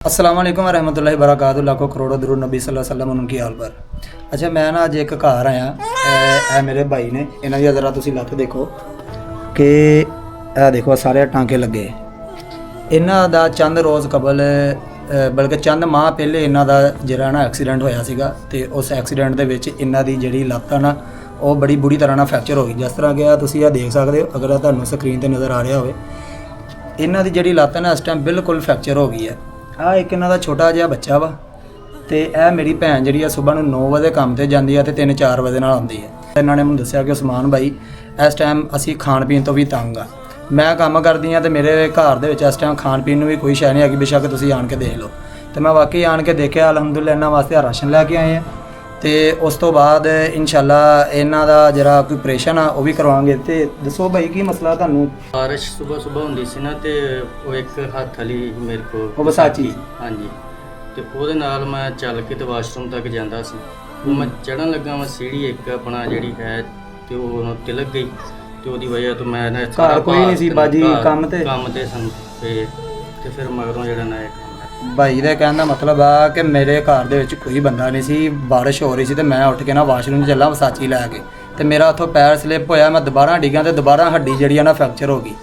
अस्सलाम वालेकुम रहमतुल्लाहि बरकातहू। लाखों करोड़ों दरूद नबी सल्लल्लाहु अलैहि वसल्लम उनकी हाल पर। अच्छा, मैं ना अज एक घर आया, ए मेरे भाई ने इन्हों की जरा तुम लत्त देखो कि यह देखो सारे टांके लगे। इन्हों का चंद रोज़ कबल बल्कि चंद माह पहले इन्हों का जरा ना एक्सीडेंट होया सीगा ते उस एक्सीडेंट दे विच इन्हों की जिहड़ी लत्त है ना वो बड़ी बुरी तरह ना फ्रैक्चर हो गई। जिस तरह कि तुम यह देख सकते हो, अगर तुहानूं स्क्रीन पर नज़र आ रहा हो, इन्हों की जिहड़ी लत्त है ना इस टाइम बिल्कुल फ्रैक्चर हो गई है। आ एक इन्हों का छोटा जिहा बच्चा वा ते यह मेरी भैन जी सुबह 9 बजे काम पर जाती है तो 3-4 बजे नाल आउंदी है। इन्होंने मैनूं दस्सिया कि उस्मान भाई इस टाइम असी खाण पीण तो भी तंग आ, मैं काम करदी हाँ तो मेरे घर दे विच इस टाइम खाण पीण नूं भी कोई शै नहीं हैगी, बेशक तुसीं आण के देख लो। तो मैं वाकई आण के देखिया, अलहमदुलिल्लाह इन्हां वास्ते राशन लैके आए हैं तो उस तो बाद इंशाअल्लाह इन्हां दा जरा कोई ऑपरेशन आ वो भी करवाएंगे। तो दसो भाई की मसला तुहानूं? बारिश सुबह सुबह होंदी सी ना ते वो एक हत्थ वाली मेरे को ਉਹ ਵਿਸਾਚੀ? हाँ जी, ਤੇ ਉਹਦੇ ਨਾਲ ਮੈਂ ਚੱਲ ਕੇ ਤੇ ਵਾਸ਼ਰੂਮ ਤੱਕ ਜਾਂਦਾ ਸੀ। ਉਹ ਮੈਂ ਚੜਨ ਲੱਗਾ, ਮੈਂ ਸੀੜੀ ਇੱਕ ਆਪਣਾ ਜਿਹੜੀ ਹੈ ਤੇ ਉਹ ਉਹਨੂੰ ਤਿਲਕ ਗਈ ਤੇ ਉਹਦੀ ਵਜ੍ਹਾ ਤੋਂ ਮੈਂ ਨਾ ਘਰ ਕੋਈ ਨਹੀਂ ਸੀ ਬਾਜੀ, ਕੰਮ ਤੇ ਸਨ ਤੇ ਫਿਰ ਮਗਰੋਂ ਜਿਹੜਾ ਨਾ ਇਹ भाई दे कहने का मतलब आ कि मेरे घर दे विच कोई बंदा नहीं सी, बारिश हो रही सी तो मैं उठ के ना वाशरूम चला वसाची लैके तो मेरा उतों पैर स्लिप होया, मैं दोबारा डिग्गा तो दोबारा हड्डी जी ना फ्रैक्चर हो गई।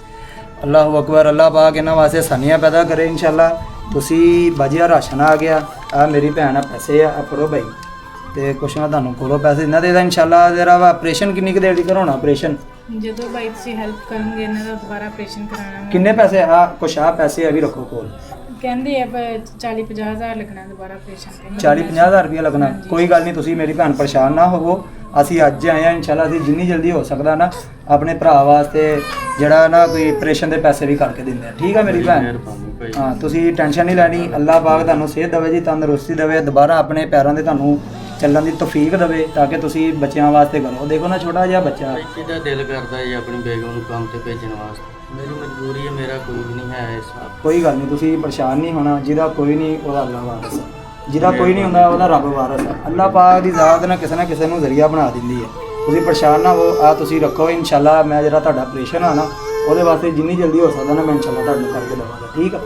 अल्लाह अकबर, अल्लाह पाक इन्हां वास्ते आसानियां पैदा करे इंशाअल्लाह। तुसी बाजी आ राशन आ गया, आ मेरी भैन आ पैसे आ फड़ो भाई तो कुछ मैं तुहानूं कोलों पैसे दिंदा ते इंशाअल्लाह जरा ऑपरेशन किन्नी क देर दी कराउणा? ऑपरेशन ਜਦੋਂ ਬਾਈ ਤੁਸੀਂ ਹੈਲਪ ਕਰਨਗੇ ਇਹਨਾਂ ਦਾ ਦੁਬਾਰਾ ਆਪਰੇਸ਼ਨ ਕਰਾਉਣਾ। किन्ने पैसे? आ कुछ आ पैसे भी रखो कोल। ਕਹਿੰਦੇ ਆ 40-50 ਹਜ਼ਾਰ ਲੱਗਣਾ ਦੁਬਾਰਾ ਆਪਰੇਸ਼ਨ ਤੇ। 40-50 हज़ार रुपया लगना। कोई गल नहीं, तुसी मेरी भैन परेशान ना होवो, असी अज आए हैं इंशाअल्लाह असी जिन्नी जल्दी हो सकदा ना अपने भरा वास्ते जड़ा ना कोई ऑपरेशन के पैसे भी करके दिंदे। ठीक है मेरी भैन? ਮਿਹਰਬਾਨੀ ਭਾਈ। हाँ, तुसी टेंशन नहीं लैनी। अल्लाह पाक तुहानूं सेहत देवे जी, तंदुरुस्ती देवे, दोबारा अपने पैरों ते तुहानूं ਚੱਲਣ ਦੀ ਤੌਫੀਕ ਦੇਵੇ ताकि ਤੁਸੀਂ ਬੱਚਿਆਂ ਵਾਸਤੇ ਕਰੋ। ਦੇਖੋ ਨਾ ਛੋਟਾ ਜਿਹਾ ਬੱਚਾ, ਕਿਹਦਾ ਦਿਲ ਕਰਦਾ ਹੈ ਆਪਣੀ ਬੇਗਮ ਨੂੰ ਕੰਮ ਤੇ ਭੇਜਣ ਵਾਸਤੇ। ਮੇਰੀ ਮਜਬੂਰੀ ਹੈ, ਮੇਰਾ ਕੋਈ ਵੀ ਨਹੀਂ ਹੈ ਇਸ ਕੋਈ ਗੱਲ ਨਹੀਂ, ਤੁਸੀਂ ਪਰੇਸ਼ਾਨ ਨਹੀਂ ਹੋਣਾ। ਜਿਹਦਾ ਕੋਈ ਨਹੀਂ ਉਹਦਾ ਅੱਲਾਹ ਵਾਰਸ ਹੈ, ਜਿਹਦਾ ਕੋਈ ਨਹੀਂ ਹੁੰਦਾ ਉਹਦਾ ਰੱਬ ਵਾਰਸ ਹੈ। ਅੱਲਾਹ ਪਾਕ ਦੀ ਜ਼ਾਤ ਨਾ ਕਿਸੇ ਨੂੰ ਜ਼ਰੀਆ ਬਣਾ ਦਿੰਦੀ ਹੈ। ਤੁਸੀਂ ਪਰੇਸ਼ਾਨ ਨਾ ਹੋ, ਆ ਤੁਸੀਂ ਰੱਖੋ ਇੰਸ਼ਾਅੱਲਾ। ਮੈਂ ਜਿਹੜਾ ਤੁਹਾਡਾ ਆਪਰੇਸ਼ਨ ਆ ਨਾ ਉਹਦੇ ਵਾਸਤੇ ਜਿੰਨੀ ਜਲਦੀ ਹੋ ਸਕਦਾ ਨਾ ਮੈਂ ਇੰਸ਼ਾਅੱਲਾ ਤੁਹਾਨੂੰ ਕਰਕੇ ਦੇਵਾਂਗਾ। ਠੀਕ ਆ?